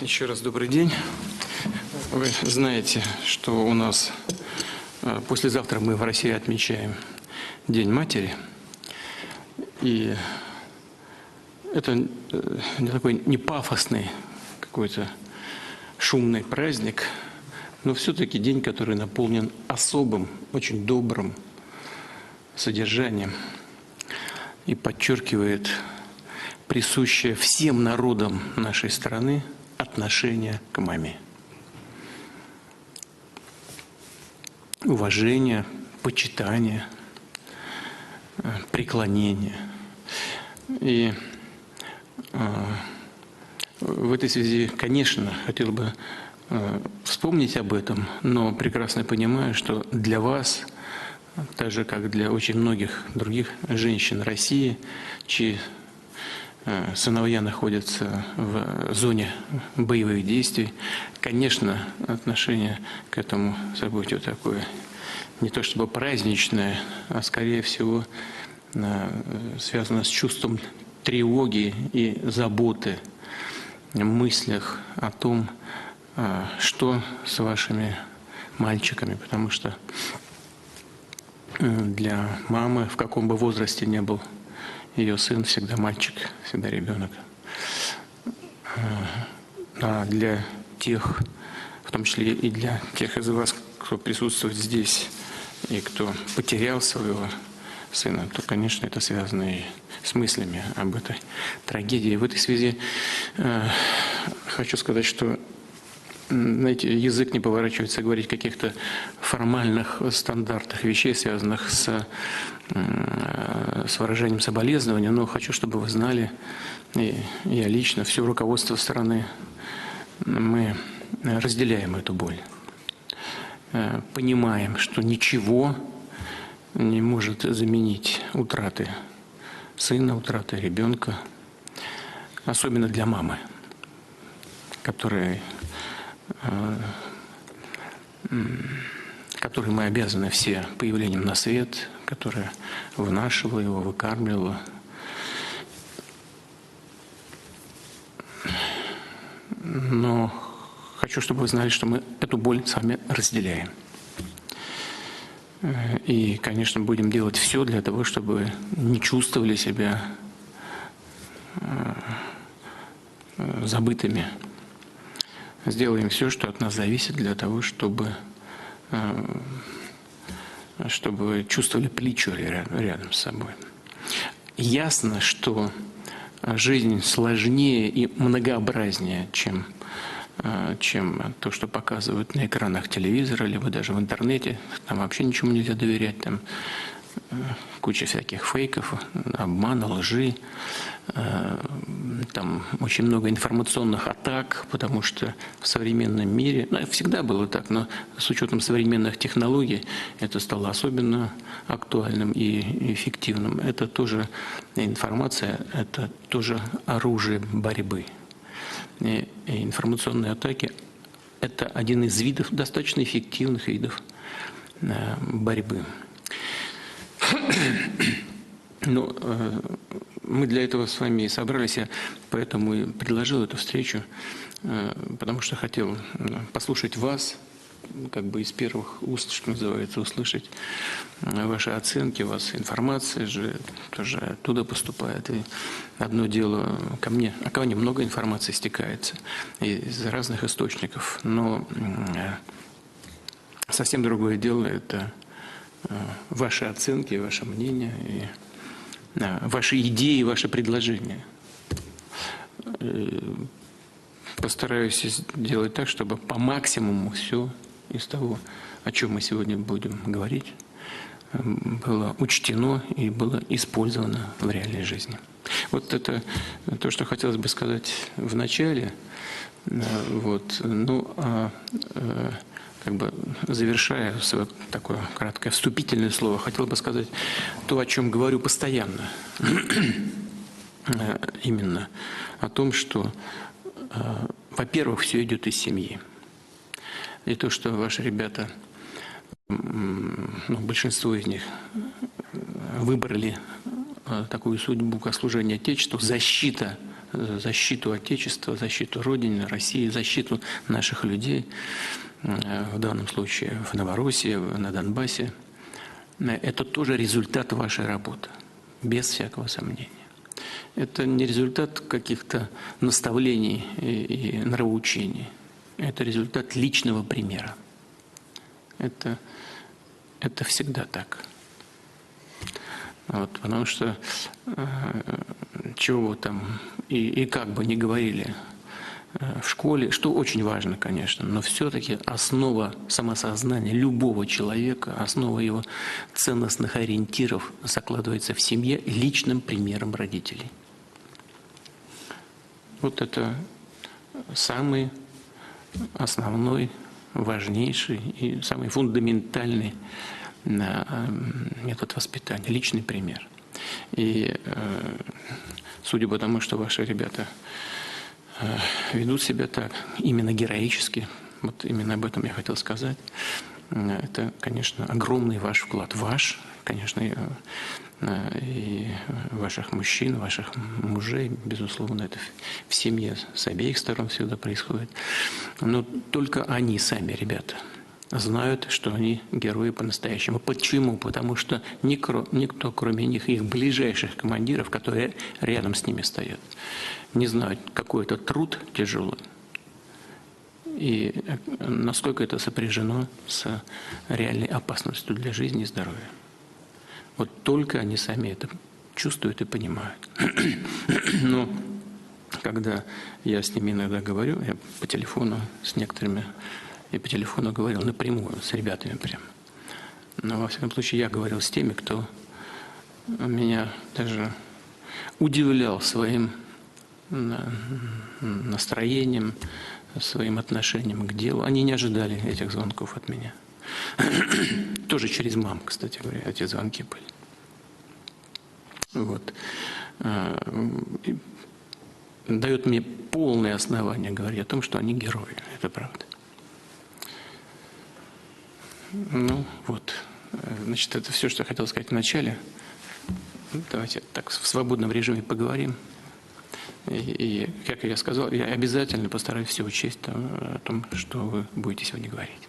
Еще раз добрый день. Вы знаете, что у нас послезавтра мы в России отмечаем День матери. И это не такой не пафосный какой-то шумный праздник, но все-таки день, который наполнен особым, очень добрым содержанием и подчеркивает присущее всем народам нашей страны отношение к маме. Уважение, почитание, преклонение. И в этой связи, конечно, хотел бы вспомнить об этом, но прекрасно понимаю, что для вас, так же как для очень многих других женщин России, чьи сыновья находятся в зоне боевых действий, конечно, отношение к этому событию такое не то чтобы праздничное, а скорее всего связано с чувством тревоги и заботы, в мыслях о том, что с вашими мальчиками, потому что для мамы, в каком бы возрасте ни был ее сын, всегда мальчик, всегда ребенок. А для тех, в том числе и для тех из вас, кто присутствует здесь и кто потерял своего сына, то, конечно, это связано и с мыслями об этой трагедии. В этой связи хочу сказать, что, знаете, язык не поворачивается говорить о каких-то формальных стандартах вещей, связанных с выражением соболезнования, но хочу, чтобы вы знали, и я лично, все руководство страны, мы разделяем эту боль, понимаем, что ничего не может заменить утраты сына, утраты ребенка, особенно для мамы, которой мы обязаны все появлением на свет, которая вынашивала его, выкармливала. Но хочу, чтобы вы знали, что мы эту боль с вами разделяем. И, конечно, будем делать все для того, чтобы не чувствовали себя забытыми. Сделаем все, что от нас зависит, для того, чтобы вы чувствовали плечо рядом с собой. Ясно, что жизнь сложнее и многообразнее, чем то, что показывают на экранах телевизора, либо даже в интернете. Там вообще ничему нельзя доверять. Там куча всяких фейков, обмана, лжи. Там очень много информационных атак, потому что в современном мире, всегда было так, но с учетом современных технологий это стало особенно актуальным и эффективным. Это тоже информация, это тоже оружие борьбы. И информационные атаки – это один из видов, достаточно эффективных видов борьбы. Ну, мы для этого с вами и собрались, я поэтому и предложил эту встречу, потому что хотел послушать вас, как бы из первых уст, что называется, услышать ваши оценки, у вас информация же тоже оттуда поступает. И одно дело ко мне много информации стекается из разных источников, но совсем другое дело – это ваши оценки, ваше мнение, и ваши идеи, ваши предложения. Постараюсь сделать так, чтобы по максимуму все из того, о чем мы сегодня будем говорить, было учтено и было использовано в реальной жизни. Вот это то, что хотелось бы сказать в начале. Вот. Ну, как бы завершая свое такое краткое вступительное слово, хотел бы сказать то, о чем говорю постоянно. Именно о том, что, во-первых, все идет из семьи. И то, что ваши ребята, большинство из них выбрали такую судьбу, как служение Отечеству, защита защиту Отечества, защиту Родины, России, защиту наших людей, в данном случае в Новороссии, на Донбассе. Это тоже результат вашей работы, без всякого сомнения. Это не результат каких-то наставлений и нравоучений. Это результат личного примера. Это всегда так. Вот, потому что чего там и как бы ни говорили в школе, что очень важно, конечно, но все-таки основа самосознания любого человека, основа его ценностных ориентиров закладывается в семье личным примером родителей. Вот это самый основной, важнейший и самый фундаментальный метод воспитания, личный пример. И судя по тому, что ваши ребята ведут себя так, именно героически, вот именно об этом я хотел сказать, это, конечно, огромный ваш вклад. Ваш, конечно, и ваших мужчин, ваших мужей, безусловно, это в семье с обеих сторон всегда происходит. Но только они сами, ребята, знают, что они герои по-настоящему. Почему? Потому что никто, кроме них, их ближайших командиров, которые рядом с ними стоят, не знают, какой это труд тяжелый и насколько это сопряжено с реальной опасностью для жизни и здоровья. Вот только они сами это чувствуют и понимают. Но когда я с ними иногда говорю, я по телефону с некоторыми, и по телефону говорил напрямую, с ребятами прям. Но во всяком случае я говорил с теми, кто меня даже удивлял своим настроением, своим отношением к делу. Они не ожидали этих звонков от меня. Тоже через маму, кстати говоря, эти звонки были. Вот. Дает мне полное основание говорить о том, что они герои. Это правда. Ну вот. Значит, это все, что я хотел сказать в начале. Давайте так в свободном режиме поговорим. И как я сказал, я обязательно постараюсь все учесть о том, что вы будете сегодня говорить.